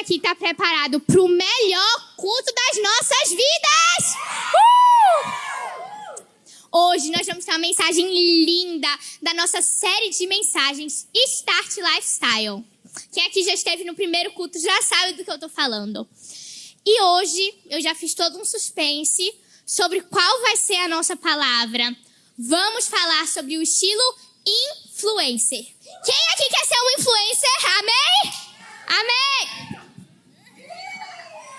aqui está preparado para o melhor culto das nossas vidas? Hoje nós vamos ter uma mensagem linda da nossa série de mensagens Start Lifestyle. Quem aqui já esteve no primeiro culto já sabe do que eu estou falando. E hoje eu já fiz todo um suspense sobre qual vai ser a nossa palavra. Vamos falar sobre o estilo influencer. Quem aqui quer ser um influencer? Amém? Amém!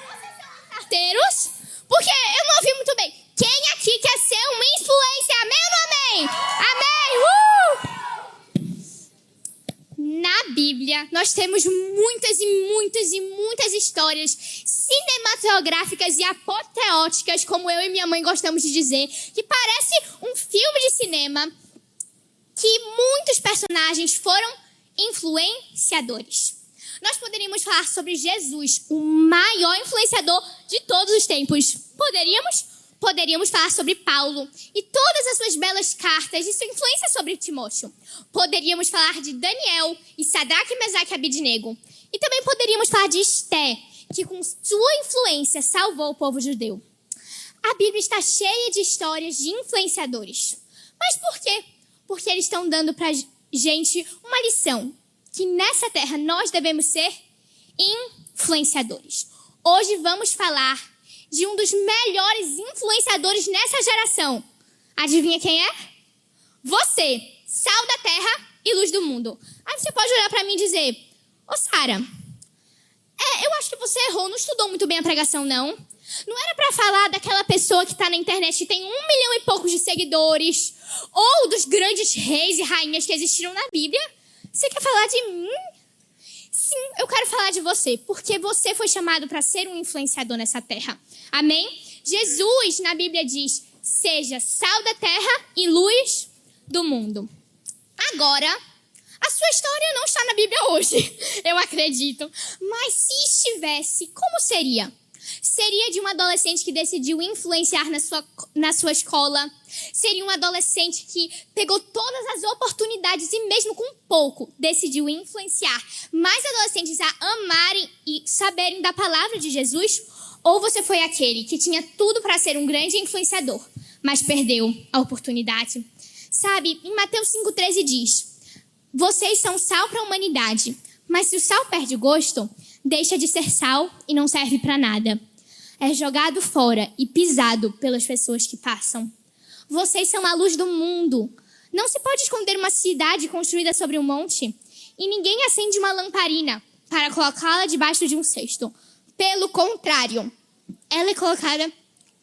Vocês são carteiros? Porque eu não ouvi muito bem. Quem aqui quer ser um influencer? Amém ou não amém? Amém! Na Bíblia, nós temos muitas histórias cinematográficas e apoteóticas, como eu e minha mãe gostamos de dizer, que parece um filme de cinema, que muitos personagens foram influenciadores. Nós poderíamos falar sobre Jesus, o maior influenciador de todos os tempos. Poderíamos falar sobre Paulo e todas as suas belas cartas e sua influência sobre Timóteo. Poderíamos falar de Daniel e Sadraque, Mesaque e Abednego. E também poderíamos falar de Esté, que com sua influência salvou o povo judeu. A Bíblia está cheia de histórias de influenciadores. Mas por quê? Porque eles estão dando pra gente uma lição, que nessa terra nós devemos ser influenciadores. Hoje vamos falar de um dos melhores influenciadores nessa geração. Adivinha quem é? Você, sal da terra e luz do mundo. Aí você pode olhar pra mim e dizer: ô Sara, eu acho que você errou, não estudou muito bem a pregação, não. Não era pra falar daquela pessoa que tá na internet e tem 1 milhão e poucos de seguidores, ou dos grandes reis e rainhas que existiram na Bíblia? Você quer falar de mim? Sim, eu quero falar de você, porque você foi chamado para ser um influenciador nessa terra. Amém? Jesus, na Bíblia, diz: seja sal da terra e luz do mundo. Agora, a sua história não está na Bíblia hoje, eu acredito. Mas se estivesse, como seria? Seria de um adolescente que decidiu influenciar na sua escola. Seria um adolescente que pegou todas as oportunidades e mesmo com pouco decidiu influenciar mais adolescentes a amarem e saberem da palavra de Jesus? Ou você foi aquele que tinha tudo para ser um grande influenciador, mas perdeu a oportunidade? Sabe, em Mateus 5,13 diz: vocês são sal para a humanidade, mas se o sal perde gosto, deixa de ser sal e não serve para nada. É jogado fora e pisado pelas pessoas que passam. Vocês são a luz do mundo. Não se pode esconder uma cidade construída sobre um monte. E ninguém acende uma lamparina para colocá-la debaixo de um cesto. Pelo contrário, ela é colocada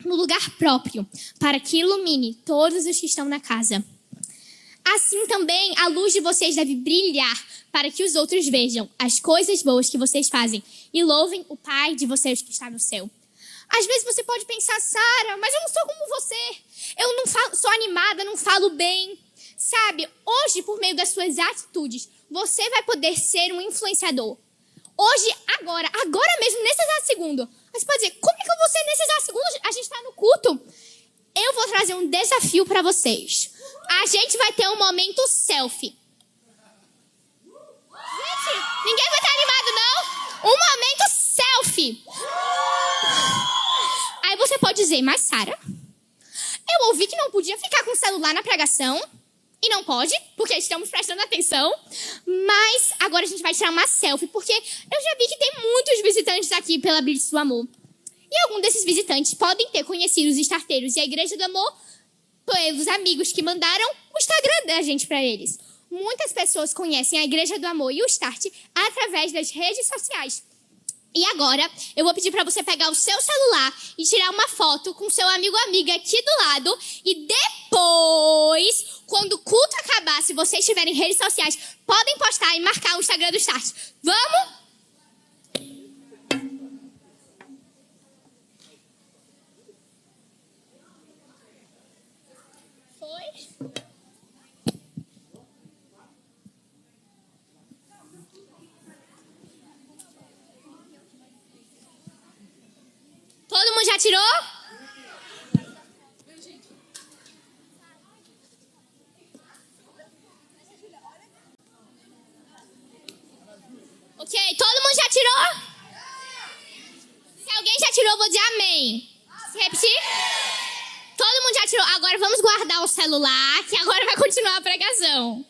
no lugar próprio, para que ilumine todos os que estão na casa. Assim também a luz de vocês deve brilhar, para que os outros vejam as coisas boas que vocês fazem e louvem o Pai de vocês que está no céu. Às vezes você pode pensar: Sara, mas eu não sou como você. Eu não sou animada, não falo bem. Sabe, hoje, por meio das suas atitudes, você vai poder ser um influenciador. Hoje, agora mesmo, nesse exato segundo. Você pode dizer: como é que eu vou ser nesse exato segundo? A gente está no culto. Eu vou trazer um desafio para vocês. A gente vai ter um momento selfie. Gente, ninguém vai estar animado, não? Um momento selfie. Aí você pode dizer: mas Sara, eu ouvi que não podia ficar com o celular na pregação. E não pode, porque estamos prestando atenção. Mas agora a gente vai tirar uma selfie, porque eu já vi que tem muitos visitantes aqui pela Blitz do Amor. E algum desses visitantes podem ter conhecido os starteiros e a Igreja do Amor pelos amigos que mandaram o Instagram da gente para eles. Muitas pessoas conhecem a Igreja do Amor e o Start através das redes sociais. E agora, eu vou pedir para você pegar o seu celular e tirar uma foto com seu amigo ou amiga aqui do lado. E depois, quando o culto acabar, se vocês tiverem redes sociais, podem postar e marcar o Instagram do Start. Vamos? Foi? Todo mundo já tirou? Ok, todo mundo já tirou? vou dizer amém. Se repetir? Todo mundo já tirou. Agora vamos guardar o celular, que agora vai continuar a pregação.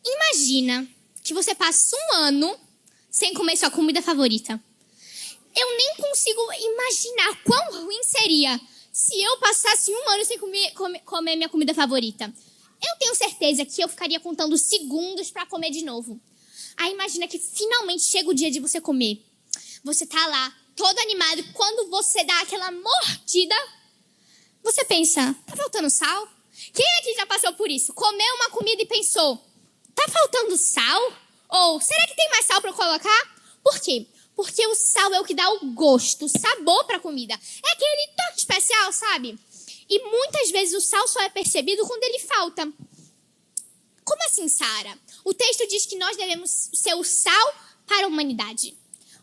Imagina que você passa um ano sem comer sua comida favorita. Eu nem consigo imaginar quão ruim seria se eu passasse um ano sem comer minha comida favorita. Eu tenho certeza que eu ficaria contando segundos para comer de novo. Aí imagina que finalmente chega o dia de você comer. Você tá lá, todo animado, e quando você dá aquela mordida, você pensa, tá faltando sal? Quem aqui já passou por isso? Comeu uma comida e pensou, tá faltando sal? Ou será que tem mais sal para eu colocar? Por quê? Porque o sal é o que dá o gosto, o sabor para a comida. É aquele toque especial, sabe? E muitas vezes o sal só é percebido quando ele falta. Como assim, Sara? O texto diz que nós devemos ser o sal para a humanidade.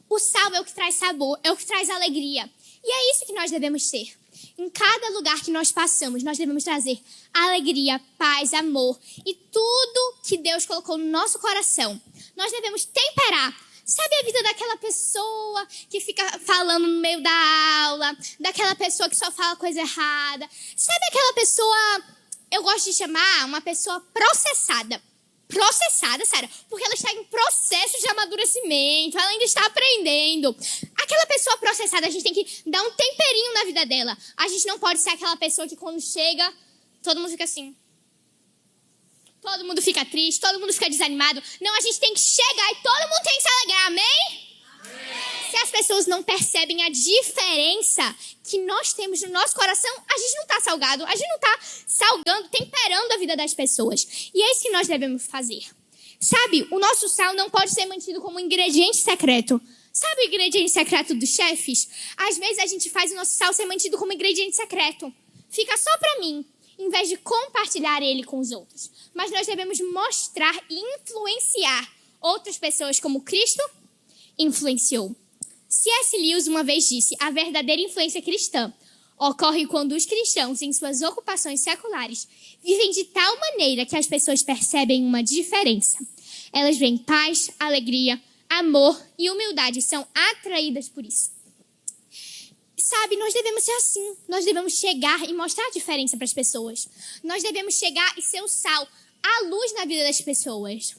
O sal é o que traz sabor, é o que traz alegria. E é isso que nós devemos ser. Em cada lugar que nós passamos, nós devemos trazer alegria, paz, amor e tudo que Deus colocou no nosso coração. Nós devemos temperar. Sabe a vida daquela pessoa que fica falando no meio da aula? Daquela pessoa que só fala coisa errada? Sabe aquela pessoa, eu gosto de chamar uma pessoa processada. Processada, Sara, porque ela está em processo de amadurecimento, ela ainda está aprendendo. Aquela pessoa processada, a gente tem que dar um temperinho na vida dela. A gente não pode ser aquela pessoa que quando chega, todo mundo fica assim. Todo mundo fica triste, todo mundo fica desanimado. Não, a gente tem que chegar e todo mundo tem que se alegrar, amém? Amém. Se as pessoas não percebem a diferença que nós temos no nosso coração, a gente não está salgado, a gente não está salgando, temperando a vida das pessoas. E é isso que nós devemos fazer. Sabe, o nosso sal não pode ser mantido como um ingrediente secreto. Sabe o ingrediente secreto dos chefes? Às vezes a gente faz o nosso sal ser mantido como ingrediente secreto. Fica só para mim, em vez de compartilhar ele com os outros. Mas nós devemos mostrar e influenciar outras pessoas como Cristo influenciou. C.S. Lewis uma vez disse, a verdadeira influência cristã ocorre quando os cristãos, em suas ocupações seculares, vivem de tal maneira que as pessoas percebem uma diferença. Elas veem paz, alegria, amor e humildade e são atraídas por isso. Sabe, nós devemos ser assim. Nós devemos chegar e mostrar a diferença para as pessoas. Nós devemos chegar e ser o sal, a luz na vida das pessoas.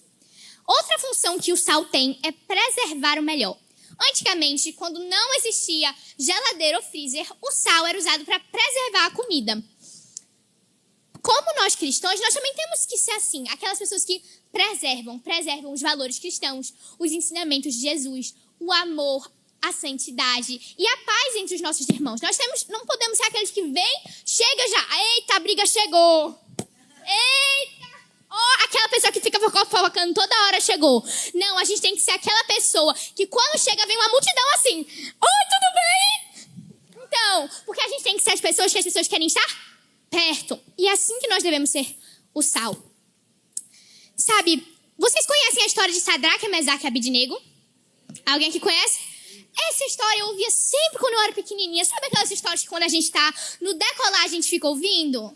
Outra função que o sal tem é preservar o melhor. Antigamente, quando não existia geladeira ou freezer, o sal era usado para preservar a comida. Como nós cristãos, nós também temos que ser assim. Aquelas pessoas que preservam os valores cristãos, os ensinamentos de Jesus, o amor, a santidade e a paz entre os nossos irmãos. Não podemos ser aqueles que vêm, chega já, eita, a briga chegou. Eita, aquela pessoa que fica fofocando toda hora chegou. Não, a gente tem que ser aquela pessoa que quando chega vem uma multidão assim. Oi, tudo bem? Então, porque a gente tem que ser as pessoas que as pessoas querem estar perto. E é assim que nós devemos ser o sal. Sabe, vocês conhecem a história de Sadraque, Mesaque e Abidnego? Alguém aqui conhece? Essa história eu ouvia sempre quando eu era pequenininha. Sabe aquelas histórias que quando a gente tá no decolar a gente fica ouvindo?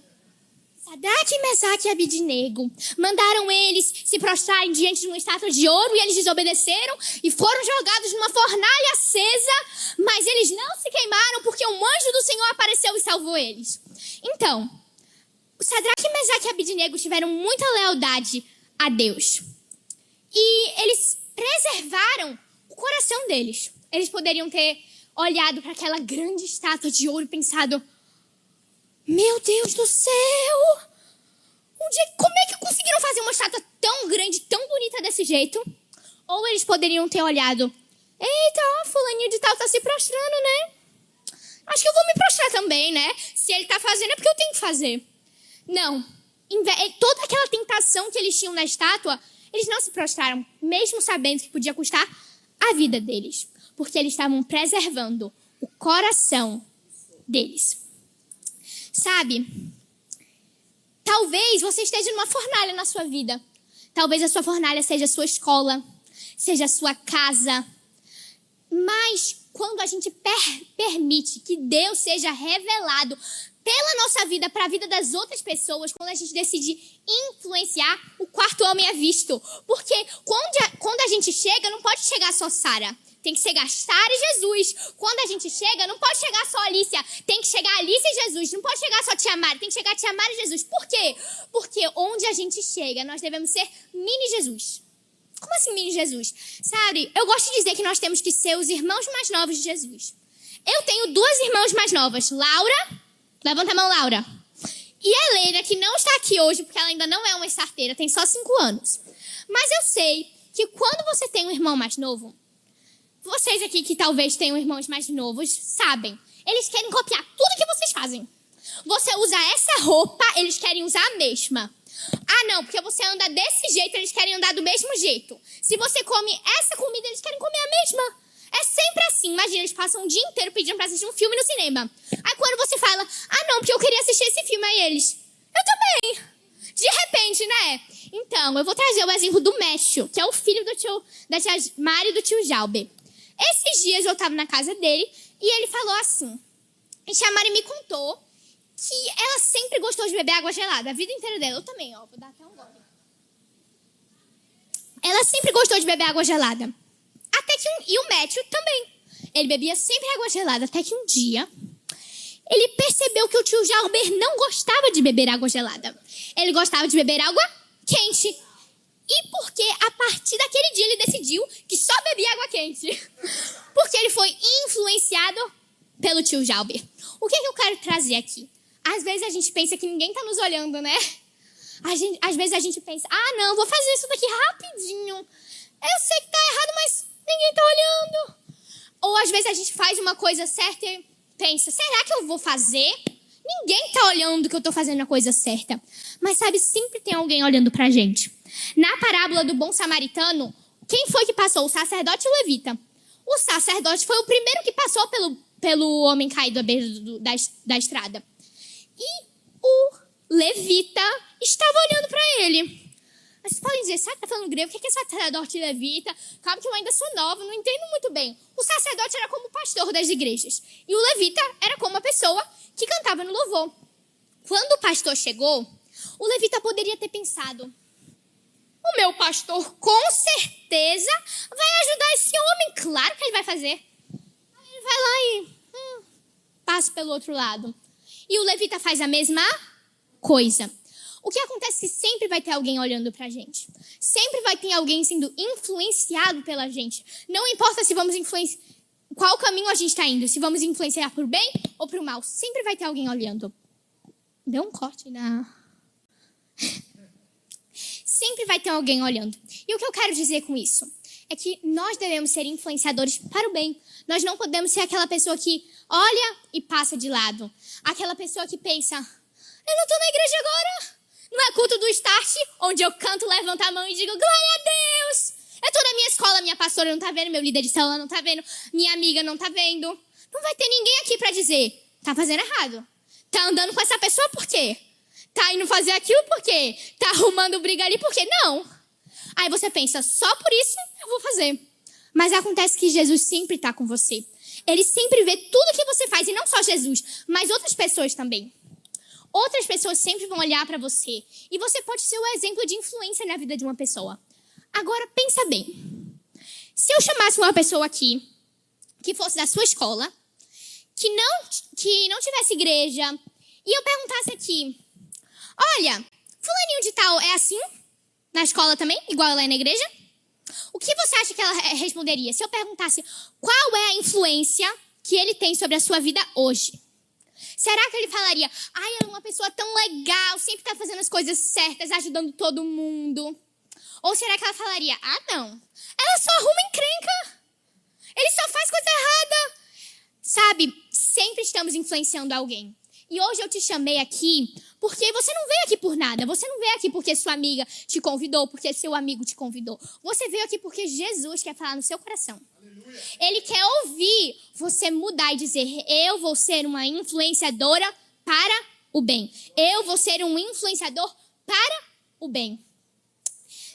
Sadraque, Mesaque e Abidnego mandaram eles se prostrarem diante de uma estátua de ouro e eles desobedeceram e foram jogados numa fornalha acesa, mas eles não se queimaram porque um anjo do Senhor apareceu e salvou eles. Então, Sadraque, Mesaque e Abidnego tiveram muita lealdade a Deus. E eles preservaram o coração deles. Eles poderiam ter olhado para aquela grande estátua de ouro e pensado, meu Deus do céu, como é que conseguiram fazer uma estátua tão grande, tão bonita desse jeito? Ou eles poderiam ter olhado, eita, fulaninho de tal tá se prostrando, né? Acho que eu vou me prostrar também, né? Se ele tá fazendo é porque eu tenho que fazer. Não, toda aquela tentação que eles tinham na estátua, eles não se prostraram, mesmo sabendo que podia custar a vida deles. Porque eles estavam preservando o coração deles. Sabe? Talvez você esteja numa fornalha na sua vida. Talvez a sua fornalha seja a sua escola, seja a sua casa. Mas quando a gente permite que Deus seja revelado pela nossa vida para a vida das outras pessoas, quando a gente decide influenciar, o quarto homem é visto. Porque quando a gente chega, não pode chegar só Sara. Tem que chegar Sara e Jesus. Quando a gente chega, não pode chegar só Alicia. Tem que chegar Alicia e Jesus. Não pode chegar só Tia Mari. Tem que chegar Tia Mari e Jesus. Por quê? Porque onde a gente chega, nós devemos ser mini Jesus. Como assim mini Jesus? Sabe, eu gosto de dizer que nós temos que ser os irmãos mais novos de Jesus. Eu tenho 2 irmãs mais novas. Laura, levanta a mão, Laura. E a Helena, que não está aqui hoje, porque ela ainda não é uma estarteira, tem só 5 anos. Mas eu sei que quando você tem um irmão mais novo, vocês aqui que talvez tenham irmãos mais novos, sabem. Eles querem copiar tudo que vocês fazem. Você usa essa roupa, eles querem usar a mesma. Ah, não, porque você anda desse jeito, eles querem andar do mesmo jeito. Se você come essa comida, eles querem comer a mesma. É sempre assim. Imagina, eles passam o dia inteiro pedindo pra assistir um filme no cinema. Aí quando você fala, ah, não, porque eu queria assistir esse filme, aí eles, eu também. De repente, né? Então, eu vou trazer o exemplo do Mécio, que é o filho da tia Mari e do tio Jalber. Esses dias eu tava na casa dele e ele falou assim. A tia Mari me contou que ela sempre gostou de beber água gelada. A vida inteira dela. Eu também, ó. Vou dar até um gole. Ela sempre gostou de beber água gelada. E o Matthew também. Ele bebia sempre água gelada. Até que um dia, ele percebeu que o tio Jalber não gostava de beber água gelada. Ele gostava de beber água quente. E porque a partir daquele dia ele decidiu que só bebia água quente. Porque ele foi influenciado pelo tio Jalber. O que eu quero trazer aqui? Às vezes a gente pensa que ninguém tá nos olhando, né? Às vezes a gente pensa, ah, não, vou fazer isso daqui rapidinho. Eu sei que tá errado, mas ninguém tá olhando. Ou às vezes a gente faz uma coisa certa e pensa, será que eu vou fazer? Ninguém tá olhando que eu tô fazendo a coisa certa. Mas sabe, sempre tem alguém olhando pra gente. Na parábola do bom samaritano, quem foi que passou? O sacerdote e o levita. O sacerdote foi o primeiro que passou pelo homem caído à beira da estrada. E o levita estava olhando para ele. Mas vocês podem dizer, sabe, tá falando grego? O que é sacerdote e levita? Calma que eu ainda sou nova, não entendo muito bem. O sacerdote era como o pastor das igrejas. E o levita era como a pessoa que cantava no louvor. Quando o pastor chegou, o levita poderia ter pensado, o meu pastor com certeza vai ajudar esse homem. Claro que ele vai fazer. Aí ele vai lá e passa pelo outro lado. E o levita faz a mesma coisa. O que acontece é que sempre vai ter alguém olhando pra gente. Sempre vai ter alguém sendo influenciado pela gente. Não importa se vamos influenciar, qual caminho a gente está indo. Se vamos influenciar pro bem ou pro mal. Sempre vai ter alguém olhando. Deu um corte na... Sempre vai ter alguém olhando. E o que eu quero dizer com isso? É que nós devemos ser influenciadores para o bem. Nós não podemos ser aquela pessoa que olha e passa de lado. Aquela pessoa que pensa, eu não estou na igreja agora. Não é culto do Start, onde eu canto, levanto a mão e digo, glória a Deus. Eu estou na minha escola, minha pastora não está vendo, meu líder de célula não está vendo, minha amiga não está vendo. Não vai ter ninguém aqui para dizer, tá fazendo errado. Tá andando com essa pessoa por quê? Tá indo fazer aquilo por quê? Tá arrumando briga ali por quê? Não. Aí você pensa, só por isso eu vou fazer. Mas acontece que Jesus sempre está com você. Ele sempre vê tudo que você faz, e não só Jesus, mas outras pessoas também. Outras pessoas sempre vão olhar para você. E você pode ser um exemplo de influência na vida de uma pessoa. Agora, pensa bem. Se eu chamasse uma pessoa aqui, que fosse da sua escola, que não tivesse igreja, e eu perguntasse aqui, olha, fulaninho de tal é assim? Na escola também? Igual ela é na igreja? O que você acha que ela responderia? Se eu perguntasse qual é a influência que ele tem sobre a sua vida hoje? Será que ele falaria, ai, ela é uma pessoa tão legal, sempre tá fazendo as coisas certas, ajudando todo mundo? Ou será que ela falaria, ah, não, ela só arruma encrenca, ele só faz coisa errada? Sabe, sempre estamos influenciando alguém. E hoje eu te chamei aqui porque você não veio aqui por nada. Você não veio aqui porque sua amiga te convidou, porque seu amigo te convidou. Você veio aqui porque Jesus quer falar no seu coração. Aleluia. Ele quer ouvir você mudar e dizer, eu vou ser uma influenciadora para o bem. Eu vou ser um influenciador para o bem.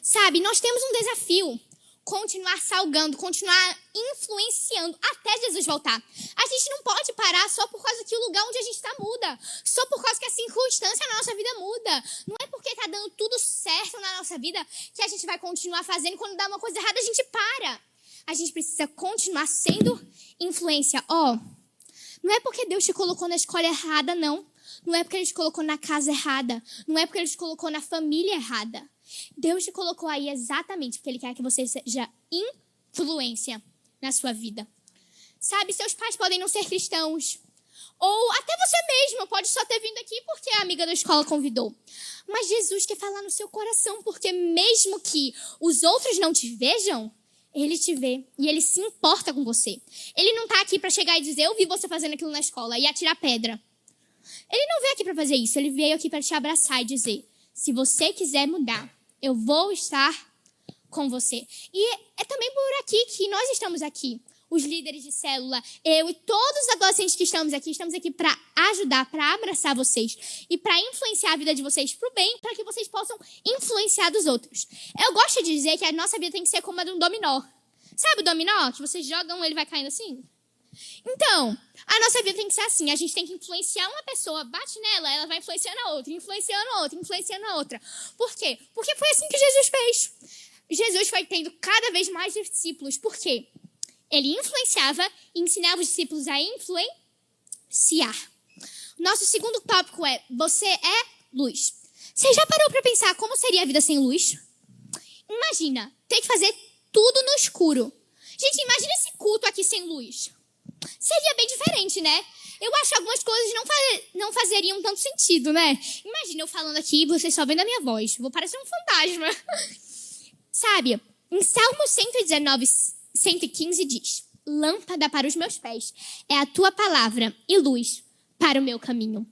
Sabe, nós temos um desafio. continuar salgando, continuar influenciando até Jesus voltar. A gente não pode parar só por causa que o lugar onde a gente está muda. Só por causa que a circunstância na nossa vida muda. Não é porque está dando tudo certo na nossa vida que a gente vai continuar fazendo. Quando dá uma coisa errada, a gente para. A gente precisa continuar sendo influência. Não é porque Deus te colocou na escola errada, não. Não é porque Ele te colocou na casa errada. Não é porque Ele te colocou na família errada. Deus te colocou aí exatamente porque Ele quer que você seja influência na sua vida. Sabe, seus pais podem não ser cristãos. Ou até você mesmo pode só ter vindo aqui porque a amiga da escola convidou. Mas Jesus quer falar no seu coração, porque mesmo que os outros não te vejam, Ele te vê e Ele se importa com você. Ele não está aqui para chegar e dizer, eu vi você fazendo aquilo na escola e atirar pedra. Ele não veio aqui para fazer isso, Ele veio aqui para te abraçar e dizer, se você quiser mudar, eu vou estar com você. E é também por aqui que nós estamos aqui. Os líderes de célula, eu e todos os adolescentes que estamos aqui para ajudar, para abraçar vocês e para influenciar a vida de vocês para o bem, para que vocês possam influenciar dos outros. Eu gosto de dizer que a nossa vida tem que ser como a de um dominó. Sabe o dominó? Que vocês jogam, ele vai caindo assim? Então, a nossa vida tem que ser assim. A gente tem que influenciar uma pessoa, bate nela, ela vai influenciando a outra, influenciando a outra, influenciando a outra. Por quê? Porque foi assim que Jesus fez. Jesus foi tendo cada vez mais discípulos. Por quê? Ele influenciava e ensinava os discípulos a influenciar. Nosso segundo tópico é, você é luz. Você já parou para pensar como seria a vida sem luz? Imagina, ter que fazer tudo no escuro. Gente, imagina esse culto aqui sem luz. Seria bem diferente, né? Eu acho que algumas coisas não fazeriam tanto sentido, né? Imagina eu falando aqui e vocês só vendo a minha voz. Vou parecer um fantasma. Sabe, em Salmo 119, 115 diz, lâmpada para os meus pés é a tua palavra e luz para o meu caminho.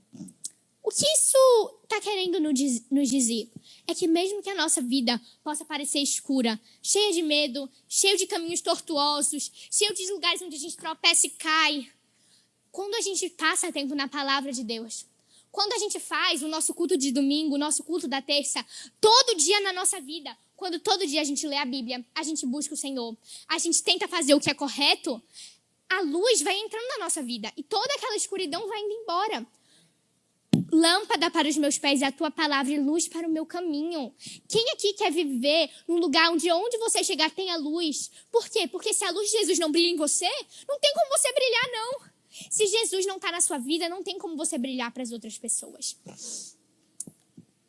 O que isso está querendo nos dizer? É que mesmo que a nossa vida possa parecer escura, cheia de medo, cheia de caminhos tortuosos, cheia de lugares onde a gente tropeça e cai, quando a gente passa tempo na palavra de Deus, quando a gente faz o nosso culto de domingo, o nosso culto da terça, todo dia na nossa vida, quando todo dia a gente lê a Bíblia, a gente busca o Senhor, a gente tenta fazer o que é correto, a luz vai entrando na nossa vida e toda aquela escuridão vai indo embora. Lâmpada para os meus pés é a tua palavra e luz para o meu caminho. Quem aqui quer viver num lugar onde você chegar tenha luz? Por quê? Porque se a luz de Jesus não brilha em você, não tem como você brilhar, não. Se Jesus não está na sua vida, não tem como você brilhar para as outras pessoas.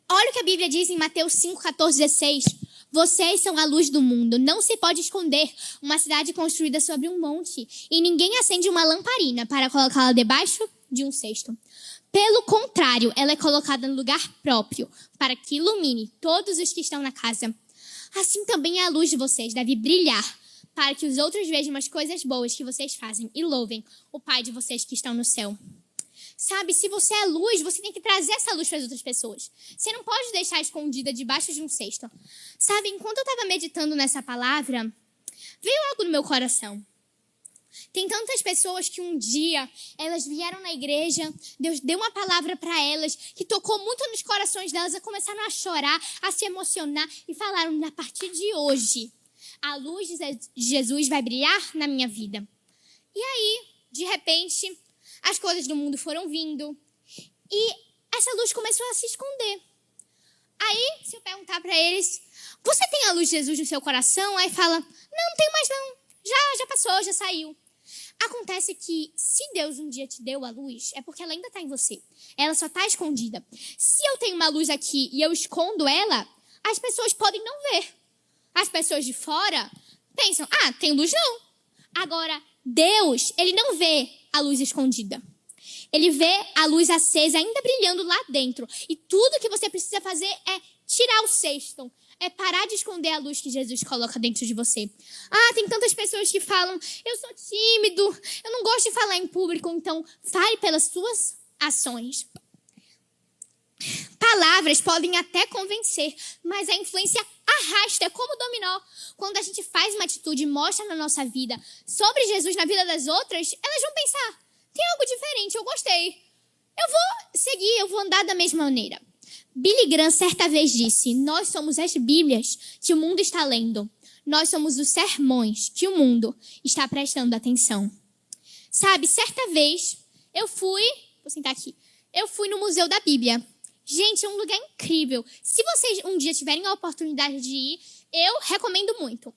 Olha o que a Bíblia diz em Mateus 5, 14, 16. Vocês são a luz do mundo. Não se pode esconder uma cidade construída sobre um monte. E ninguém acende uma lamparina para colocá-la debaixo de um cesto. Pelo contrário, ela é colocada no lugar próprio, para que ilumine todos os que estão na casa. Assim também a luz de vocês deve brilhar, para que os outros vejam as coisas boas que vocês fazem e louvem o Pai de vocês que estão no céu. Sabe, se você é luz, você tem que trazer essa luz para as outras pessoas. Você não pode deixar escondida debaixo de um cesto. Sabe, enquanto eu estava meditando nessa palavra, veio algo no meu coração. Tem tantas pessoas que um dia elas vieram na igreja, Deus deu uma palavra para elas que tocou muito nos corações delas, começaram a chorar, a se emocionar e falaram, a partir de hoje, a luz de Jesus vai brilhar na minha vida. E aí, de repente, as coisas do mundo foram vindo e essa luz começou a se esconder. Aí, se eu perguntar para eles, você tem a luz de Jesus no seu coração? Aí fala, não tenho mais não, já passou, já saiu. Acontece que se Deus um dia te deu a luz, é porque ela ainda está em você. Ela só está escondida. Se eu tenho uma luz aqui e eu escondo ela, as pessoas podem não ver. As pessoas de fora pensam, tem luz não. Agora, Deus, ele não vê a luz escondida. Ele vê a luz acesa ainda brilhando lá dentro. E tudo que você precisa fazer é tirar o cesto. É parar de esconder a luz que Jesus coloca dentro de você. Tem tantas pessoas que falam, eu sou tímido, eu não gosto de falar em público, então fale pelas suas ações. Palavras podem até convencer, mas a influência arrasta, é como dominó. Quando a gente faz uma atitude e mostra na nossa vida sobre Jesus na vida das outras, elas vão pensar, tem algo diferente, eu gostei. Eu vou seguir, eu vou andar da mesma maneira. Billy Graham certa vez disse: nós somos as Bíblias que o mundo está lendo. Nós somos os sermões que o mundo está prestando atenção. Sabe, certa vez vou sentar aqui, eu fui no Museu da Bíblia. Gente, é um lugar incrível. Se vocês um dia tiverem a oportunidade de ir, eu recomendo muito.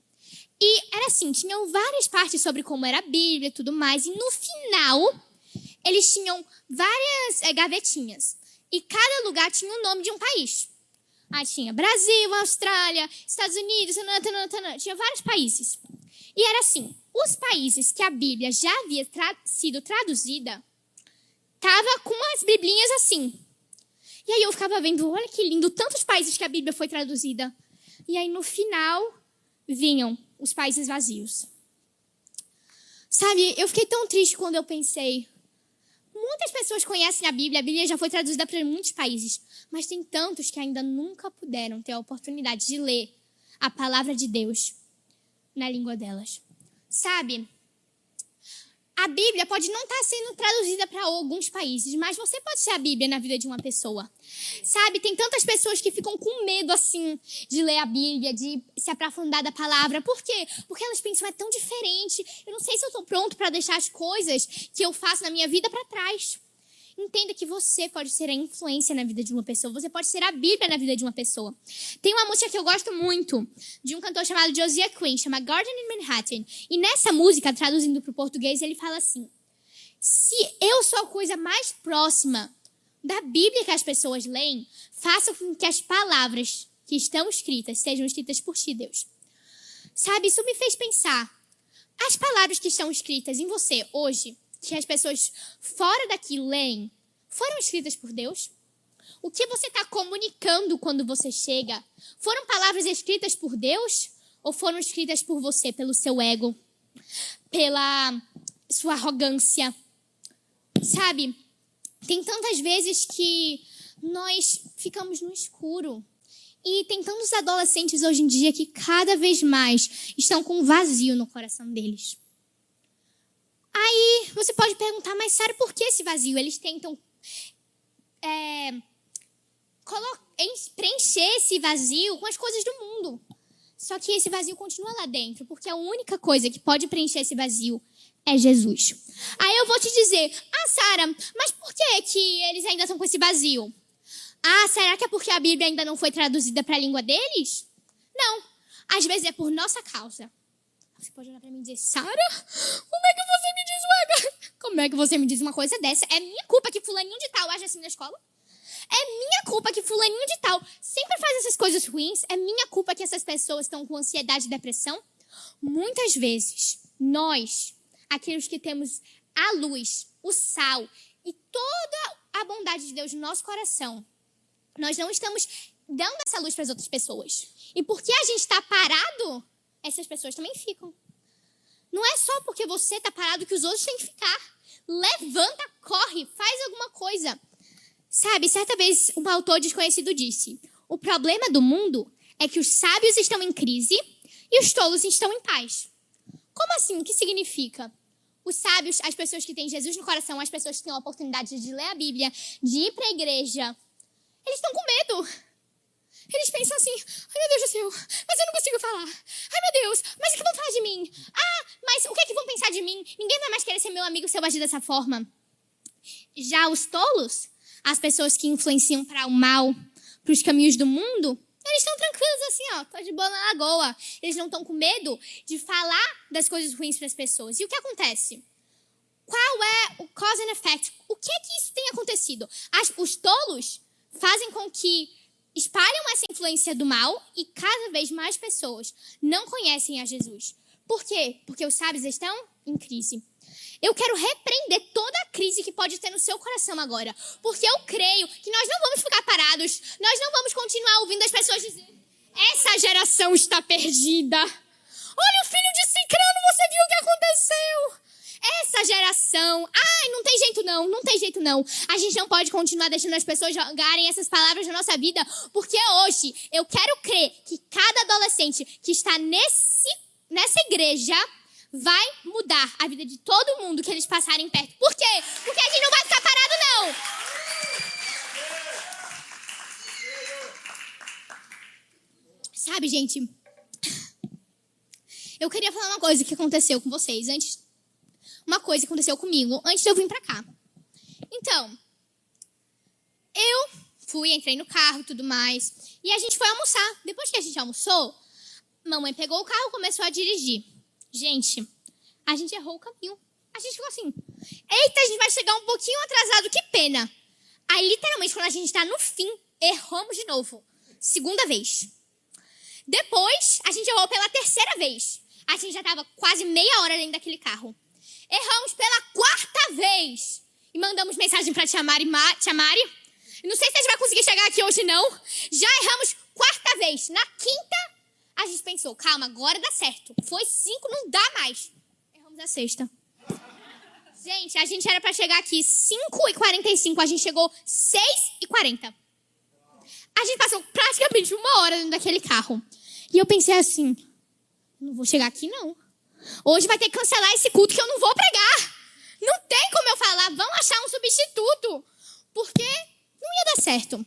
E era assim, tinham várias partes sobre como era a Bíblia e tudo mais. E no final, eles tinham várias gavetinhas. E cada lugar tinha o nome de um país. Aí tinha Brasil, Austrália, Estados Unidos, tinha vários países. E era assim, os países que a Bíblia já havia sido traduzida, tava com as biblinhas assim. E aí eu ficava vendo, olha que lindo, tantos países que a Bíblia foi traduzida. E aí no final, vinham os países vazios. Sabe, eu fiquei tão triste quando eu pensei, muitas pessoas conhecem a Bíblia já foi traduzida para muitos países, mas tem tantos que ainda nunca puderam ter a oportunidade de ler a palavra de Deus na língua delas. Sabe, a Bíblia pode não estar sendo traduzida para alguns países, mas você pode ser a Bíblia na vida de uma pessoa. Sabe, tem tantas pessoas que ficam com medo, assim, de ler a Bíblia, de se aprofundar da palavra. Por quê? Porque elas pensam, é tão diferente. Eu não sei se eu estou pronto para deixar as coisas que eu faço na minha vida para trás. Entenda que você pode ser a influência na vida de uma pessoa. Você pode ser a Bíblia na vida de uma pessoa. Tem uma música que eu gosto muito, de um cantor chamado Josiah Quinn, chama Garden in Manhattan. E nessa música, traduzindo para o português, ele fala assim: se eu sou a coisa mais próxima da Bíblia que as pessoas leem, faça com que as palavras que estão escritas sejam escritas por ti, Deus. Sabe, isso me fez pensar. As palavras que estão escritas em você hoje, que as pessoas fora daqui leem, foram escritas por Deus? O que você está comunicando quando você chega? Foram palavras escritas por Deus? Ou foram escritas por você, pelo seu ego? Pela sua arrogância? Sabe, tem tantas vezes que nós ficamos no escuro. E tem tantos adolescentes hoje em dia que cada vez mais estão com um vazio no coração deles. Aí você pode perguntar, mas Sara, por que esse vazio? Eles tentam preencher esse vazio com as coisas do mundo. Só que esse vazio continua lá dentro, porque a única coisa que pode preencher esse vazio é Jesus. Aí eu vou te dizer, Sara, mas por que eles ainda estão com esse vazio? Será que é porque a Bíblia ainda não foi traduzida para a língua deles? Não, às vezes é por nossa causa. Você pode olhar pra mim e dizer, Sara, como é que você me diz uma coisa dessa? É minha culpa que fulaninho de tal age assim na escola? É minha culpa que fulaninho de tal sempre faz essas coisas ruins? É minha culpa que essas pessoas estão com ansiedade e depressão? Muitas vezes, nós, aqueles que temos a luz, o sal e toda a bondade de Deus no nosso coração, nós não estamos dando essa luz para as outras pessoas. E porque a gente está parado, essas pessoas também ficam. Não é só porque você está parado que os outros têm que ficar. Levanta, corre, faz alguma coisa. Sabe, certa vez um autor desconhecido disse: o problema do mundo é que os sábios estão em crise e os tolos estão em paz. Como assim? O que significa? Os sábios, as pessoas que têm Jesus no coração, as pessoas que têm a oportunidade de ler a Bíblia, de ir para a igreja, eles estão com medo. Eles pensam assim, ai meu Deus do céu, mas eu não consigo falar. Ai meu Deus, mas o que vão falar de mim? Mas o que é que vão pensar de mim? Ninguém vai mais querer ser meu amigo se eu agir dessa forma. Já os tolos, as pessoas que influenciam para o mal, para os caminhos do mundo, eles estão tranquilos assim, tô de boa na lagoa. Eles não estão com medo de falar das coisas ruins para as pessoas. E o que acontece? Qual é o cause and effect? O que é que isso tem acontecido? Os tolos fazem com que espalham essa influência do mal e cada vez mais pessoas não conhecem a Jesus. Por quê? Porque os sábios estão em crise. Eu quero repreender toda a crise que pode ter no seu coração agora. Porque eu creio que nós não vamos ficar parados. Nós não vamos continuar ouvindo as pessoas dizer: essa geração está perdida. Olha o filho de Cicrano, você viu o que aconteceu? Essa geração, não tem jeito não, não tem jeito não. A gente não pode continuar deixando as pessoas jogarem essas palavras na nossa vida, porque hoje eu quero crer que cada adolescente que está nessa igreja vai mudar a vida de todo mundo que eles passarem perto. Por quê? Porque a gente não vai ficar parado não. Sabe, gente, eu queria falar uma coisa que aconteceu com vocês antes. Uma coisa que aconteceu comigo antes de eu vir pra cá. Então, eu entrei no carro e tudo mais. E a gente foi almoçar. Depois que a gente almoçou, mamãe pegou o carro e começou a dirigir. Gente, a gente errou o caminho. A gente ficou assim, eita, a gente vai chegar um pouquinho atrasado, que pena. Aí, literalmente, quando a gente tá no fim, erramos de novo. Segunda vez. Depois, a gente errou pela terceira vez. A gente já tava quase meia hora dentro daquele carro. Erramos pela quarta vez. E mandamos mensagem pra Tia Mari. Não sei se a gente vai conseguir chegar aqui hoje, não. Já erramos quarta vez. Na quinta, a gente pensou, calma, agora dá certo. Foi 5, não dá mais. Erramos a sexta. Gente, a gente era pra chegar aqui 5h45, a gente chegou 6h40. A gente passou praticamente 1 hora dentro daquele carro. E eu pensei assim, não vou chegar aqui, não. Hoje vai ter que cancelar esse culto que eu não vou pregar. Não tem como eu falar, vão achar um substituto. Porque não ia dar certo.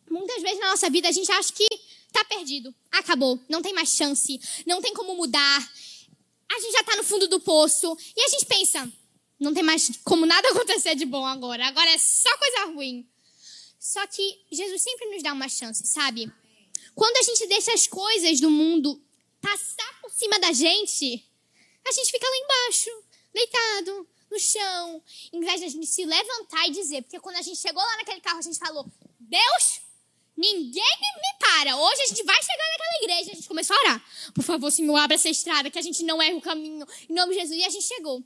Muitas vezes na nossa vida a gente acha que tá perdido. Acabou, não tem mais chance, não tem como mudar. A gente já tá no fundo do poço. E a gente pensa, não tem mais como nada acontecer de bom agora. Agora é só coisa ruim. Só que Jesus sempre nos dá uma chance, sabe? Quando a gente deixa as coisas do mundo passar por cima da gente, a gente fica lá embaixo, deitado, no chão, em vez de a gente se levantar e dizer, porque quando a gente chegou lá naquele carro, a gente falou, Deus, ninguém me para, hoje a gente vai chegar naquela igreja, a gente começou a orar, por favor, Senhor, abra essa estrada, que a gente não erre o caminho, em nome de Jesus, e a gente chegou.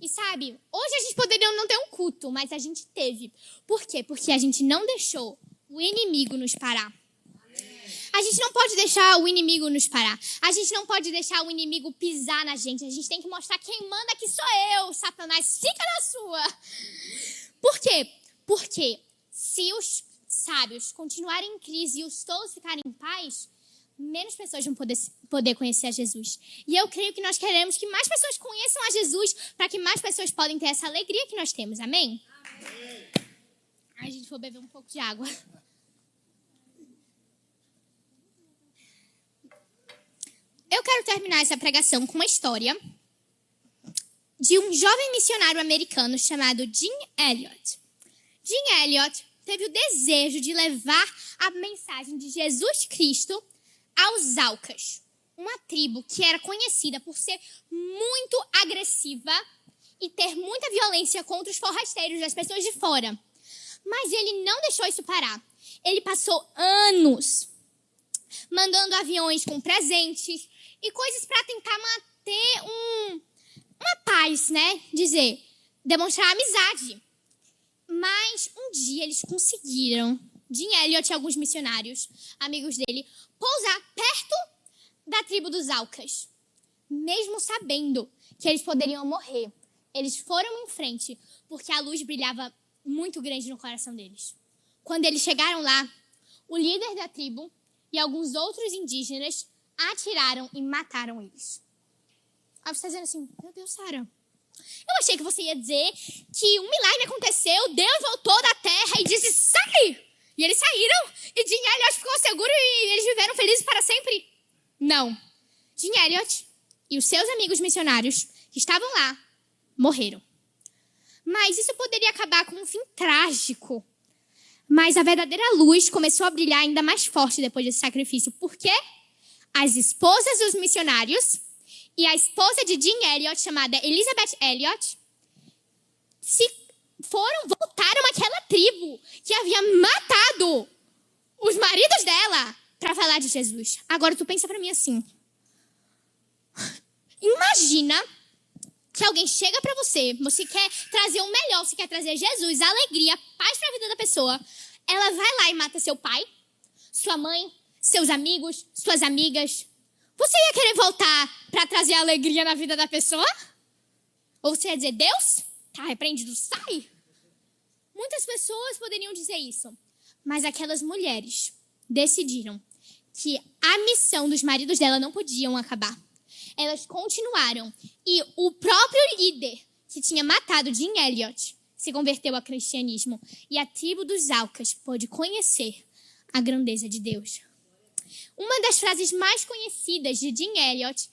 E sabe, hoje a gente poderia não ter um culto, mas a gente teve. Por quê? Porque a gente não deixou o inimigo nos parar. A gente não pode deixar o inimigo nos parar. A gente não pode deixar o inimigo pisar na gente. A gente tem que mostrar quem manda aqui sou eu, Satanás. Fica na sua. Por quê? Porque se os sábios continuarem em crise e os tolos ficarem em paz, menos pessoas vão poder conhecer a Jesus. E eu creio que nós queremos que mais pessoas conheçam a Jesus para que mais pessoas podem ter essa alegria que nós temos. Amém? Amém. A gente for beber um pouco de água. Eu quero terminar essa pregação com uma história de um jovem missionário americano chamado Jim Elliot. Jim Elliot teve o desejo de levar a mensagem de Jesus Cristo aos Aucas, uma tribo que era conhecida por ser muito agressiva e ter muita violência contra os forrasteiros, as pessoas de fora. Mas ele não deixou isso parar. Ele passou anos mandando aviões com presentes e coisas para tentar manter uma paz, né? Demonstrar amizade. Mas um dia eles conseguiram, Jim Elliot e alguns missionários, amigos dele, pousar perto da tribo dos Aucas. Mesmo sabendo que eles poderiam morrer, eles foram em frente, porque a luz brilhava muito grande no coração deles. Quando eles chegaram lá, o líder da tribo e alguns outros indígenas atiraram e mataram eles. Aí você está dizendo assim, meu Deus, Sara, eu achei que você ia dizer que um milagre aconteceu, Deus voltou da terra e disse, sai! E eles saíram, e Jim Elliot ficou seguro e eles viveram felizes para sempre. Não. Jim Elliot e os seus amigos missionários que estavam lá morreram. Mas isso poderia acabar com um fim trágico. Mas a verdadeira luz começou a brilhar ainda mais forte depois desse sacrifício. Por quê? As esposas dos missionários e a esposa de Jim Elliot, chamada Elizabeth Elliot, voltaram àquela tribo que havia matado os maridos dela para falar de Jesus. Agora tu pensa para mim assim, imagina que alguém chega para você quer trazer o melhor, você quer trazer Jesus, alegria, paz para a vida da pessoa, ela vai lá e mata seu pai, sua mãe, seus amigos, suas amigas. Você ia querer voltar para trazer alegria na vida da pessoa? Ou você ia dizer, Deus, tá repreendido, sai? Muitas pessoas poderiam dizer isso, mas aquelas mulheres decidiram que a missão dos maridos dela não podiam acabar. Elas continuaram e o próprio líder que tinha matado Jim Elliot se converteu ao cristianismo e a tribo dos Aucas pôde conhecer a grandeza de Deus. Uma das frases mais conhecidas de Jim Elliot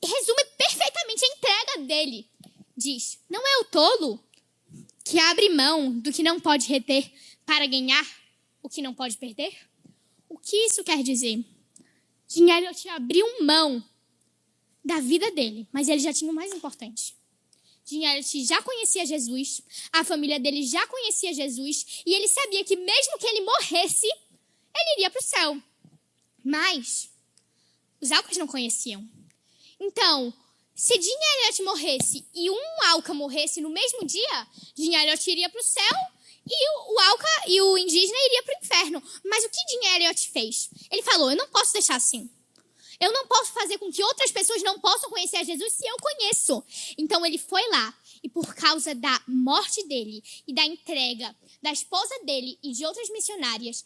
resume perfeitamente a entrega dele. Diz: não é o tolo que abre mão do que não pode reter para ganhar o que não pode perder? O que isso quer dizer? Jim Elliot abriu mão da vida dele, mas ele já tinha o mais importante. Jim Elliot já conhecia Jesus, a família dele já conhecia Jesus, e ele sabia que mesmo que ele morresse, ele iria para o céu. Mas os Alcas não conheciam. Então, se Jim Elliot morresse e um Alca morresse no mesmo dia, Jim Elliot iria para o céu e o Alca e o indígena iria para o inferno. Mas o que Jim Elliot fez? Ele falou: eu não posso deixar assim. Eu não posso fazer com que outras pessoas não possam conhecer a Jesus se eu conheço. Então ele foi lá e por causa da morte dele e da entrega da esposa dele e de outras missionárias,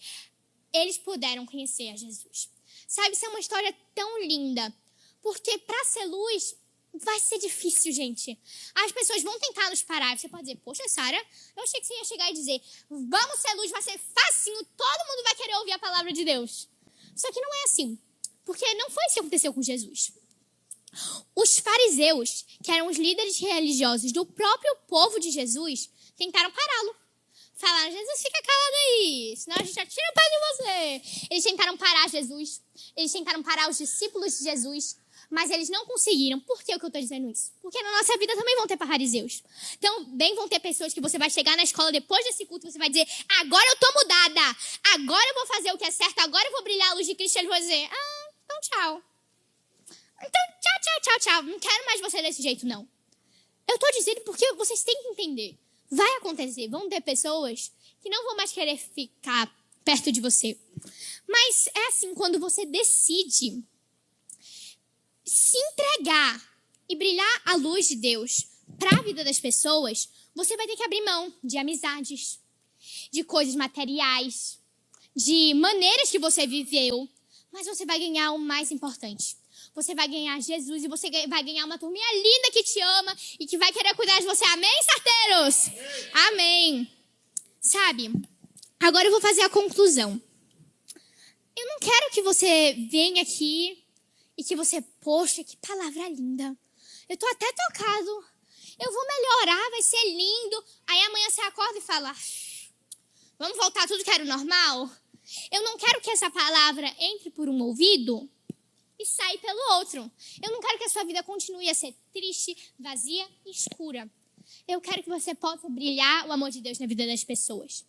eles puderam conhecer a Jesus. Sabe, isso é uma história tão linda. Porque para ser luz vai ser difícil, gente. As pessoas vão tentar nos parar. Você pode dizer: poxa, Sara, eu achei que você ia chegar e dizer: vamos ser luz, vai ser facinho, todo mundo vai querer ouvir a palavra de Deus. Só que não é assim. Porque não foi isso que aconteceu com Jesus. Os fariseus, que eram os líderes religiosos do próprio povo de Jesus, tentaram pará-lo. Falaram: Jesus, fica calado aí, senão a gente atira o pé de você. Eles tentaram parar Jesus. Eles tentaram parar os discípulos de Jesus. Mas eles não conseguiram. Por que eu estou dizendo isso? Porque na nossa vida também vão ter fariseus. Também vão ter pessoas que você vai chegar na escola depois desse culto e você vai dizer: agora eu estou mudada. Agora eu vou fazer o que é certo. Agora eu vou brilhar a luz de Cristo. E eles vão dizer: então tchau. Então tchau. Não quero mais você desse jeito, não. Eu estou dizendo porque vocês têm que entender. Vai acontecer. Vão ter pessoas que não vão mais querer ficar perto de você. Mas é assim, quando você decide se entregar e brilhar a luz de Deus para a vida das pessoas, você vai ter que abrir mão de amizades, de coisas materiais, de maneiras que você viveu, mas você vai ganhar o mais importante. Você vai ganhar Jesus e você vai ganhar uma turminha linda que te ama e que vai querer cuidar de você. Amém, sarteiros? Amém. Sabe, agora eu vou fazer a conclusão. Eu não quero que você venha aqui e que você, poxa, que palavra linda. Eu tô até tocado. Eu vou melhorar, vai ser lindo. Aí amanhã você acorda e fala: vamos voltar tudo que era o normal? Eu não quero que essa palavra entre por um ouvido e saia pelo outro. Eu não quero que a sua vida continue a ser triste, vazia e escura. Eu quero que você possa brilhar o amor de Deus na vida das pessoas.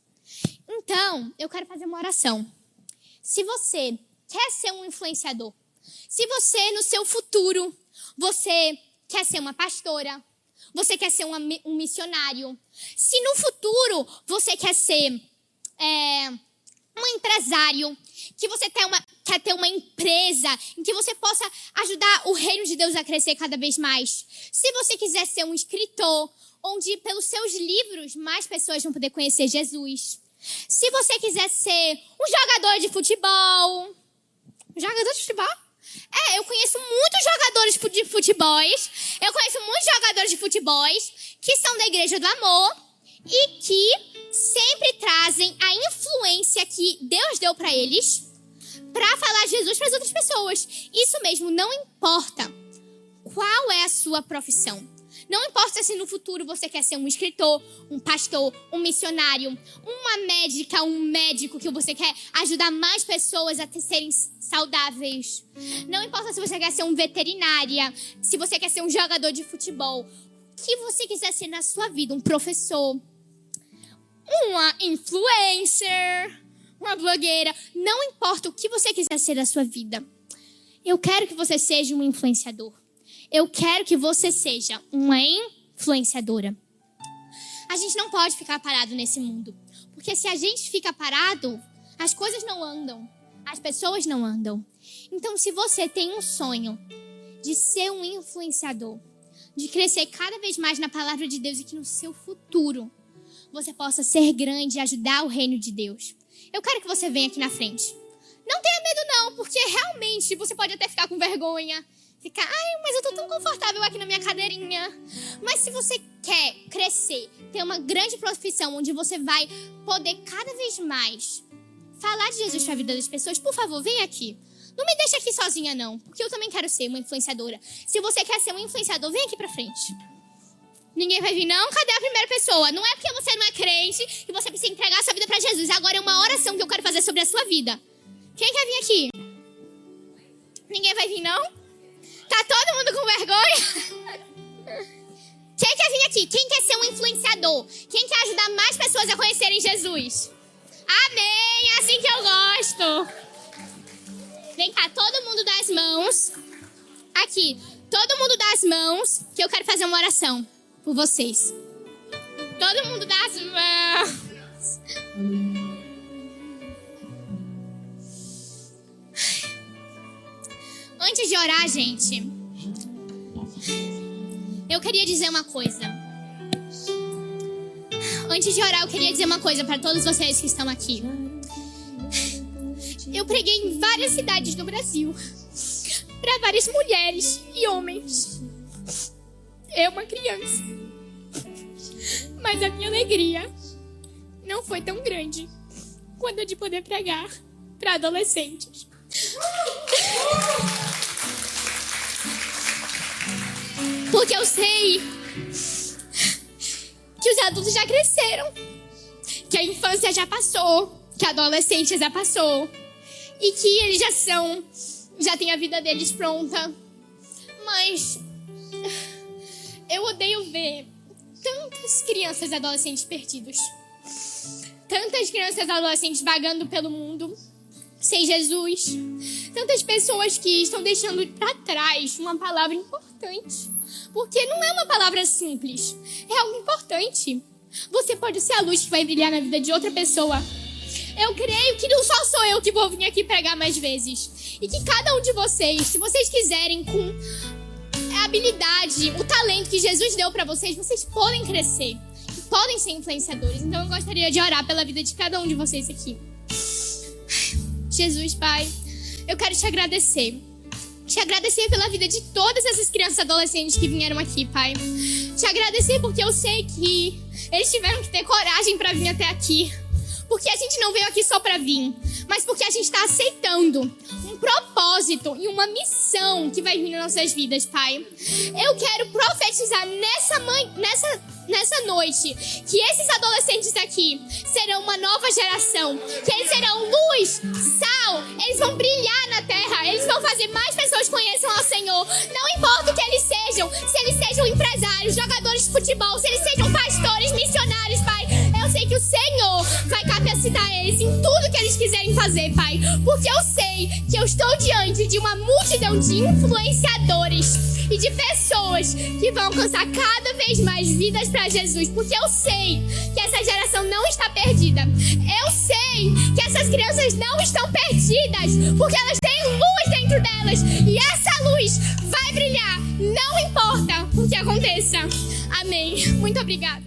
Então, eu quero fazer uma oração. Se você quer ser um influenciador, se você, no seu futuro, você quer ser uma pastora, você quer ser um missionário, se no futuro você quer ser um empresário, que você quer ter uma empresa em que você possa ajudar o reino de Deus a crescer cada vez mais, se você quiser ser um escritor, onde pelos seus livros mais pessoas vão poder conhecer Jesus, se você quiser ser um jogador de futebol. Jogador de futebol? Eu conheço muitos jogadores de futebol. Eu conheço muitos jogadores de futebol que são da Igreja do Amor e que sempre trazem a influência que Deus deu para eles para falar de Jesus para as outras pessoas. Isso mesmo, não importa qual é a sua profissão. Não importa se no futuro você quer ser um escritor, um pastor, um missionário, uma médica, um médico, que você quer ajudar mais pessoas a serem saudáveis. Não importa se você quer ser um veterinária, se você quer ser um jogador de futebol. O que você quiser ser na sua vida, um professor, uma influencer, uma blogueira. Não importa o que você quiser ser na sua vida. Eu quero que você seja um influenciador. Eu quero que você seja uma influenciadora. A gente não pode ficar parado nesse mundo. Porque se a gente fica parado, as coisas não andam. As pessoas não andam. Então, se você tem um sonho de ser um influenciador, de crescer cada vez mais na palavra de Deus e que no seu futuro você possa ser grande e ajudar o reino de Deus, eu quero que você venha aqui na frente. Não tenha medo não, porque realmente você pode até ficar com vergonha. Ficar, mas eu tô tão confortável aqui na minha cadeirinha. Mas se você quer crescer, ter uma grande profissão onde você vai poder cada vez mais falar de Jesus para a vida das pessoas, por favor, vem aqui. Não me deixa aqui sozinha, não, porque eu também quero ser uma influenciadora. Se você quer ser um influenciador, vem aqui pra frente. Ninguém vai vir, não? Cadê a primeira pessoa? Não é porque você não é crente que você precisa entregar a sua vida pra Jesus. Agora é uma oração que eu quero fazer sobre a sua vida. Quem quer vir aqui? Ninguém vai vir, não? Tá todo mundo com vergonha? Quem quer vir aqui? Quem quer ser um influenciador? Quem quer ajudar mais pessoas a conhecerem Jesus? Amém! É assim que eu gosto. Vem cá, todo mundo dá as mãos. Aqui, todo mundo dá as mãos, que eu quero fazer uma oração por vocês. Todo mundo dá as mãos. Antes de orar, gente, eu queria dizer uma coisa. Antes de orar, eu queria dizer uma coisa para todos vocês que estão aqui. Eu preguei em várias cidades do Brasil, para várias mulheres e homens. Eu, uma criança. Mas a minha alegria não foi tão grande quanto a de poder pregar para adolescentes. Porque eu sei que os adultos já cresceram, que a infância já passou, que a adolescência já passou. E que eles já têm a vida deles pronta. Mas eu odeio ver tantas crianças e adolescentes perdidos. Tantas crianças e adolescentes vagando pelo mundo, sem Jesus. Tantas pessoas que estão deixando para trás uma palavra importante. Porque não é uma palavra simples, é algo importante. Você pode ser a luz que vai brilhar na vida de outra pessoa. Eu creio que não só sou eu que vou vir aqui pregar mais vezes. E que cada um de vocês, se vocês quiserem, com a habilidade, o talento que Jesus deu pra vocês, vocês podem crescer. Podem ser influenciadores. Então eu gostaria de orar pela vida de cada um de vocês aqui. Jesus, Pai, eu quero te agradecer. Te agradecer pela vida de todas essas crianças e adolescentes que vieram aqui, Pai. Te agradecer porque eu sei que eles tiveram que ter coragem pra vir até aqui. Porque a gente não veio aqui só pra vir, mas porque a gente está aceitando um propósito e uma missão que vai vir nas nossas vidas, Pai. Eu quero profetizar nessa noite que esses adolescentes aqui serão uma nova geração, que eles serão luz, sal, eles vão brilhar na terra, eles vão fazer mais pessoas conheçam ao Senhor. Não importa o que eles sejam, se eles sejam empresários, jogadores de futebol, se eles sejam pastores, missionários, Pai. Eu sei que o Senhor vai capacitar eles em tudo que eles quiserem fazer, Pai. Porque eu sei que eu estou diante de uma multidão de influenciadores e de pessoas que vão alcançar cada vez mais vidas para Jesus. Porque eu sei que essa geração não está perdida. Eu sei que essas crianças não estão perdidas, porque elas têm luz dentro delas. E essa luz vai brilhar, não importa o que aconteça. Amém. Muito obrigada.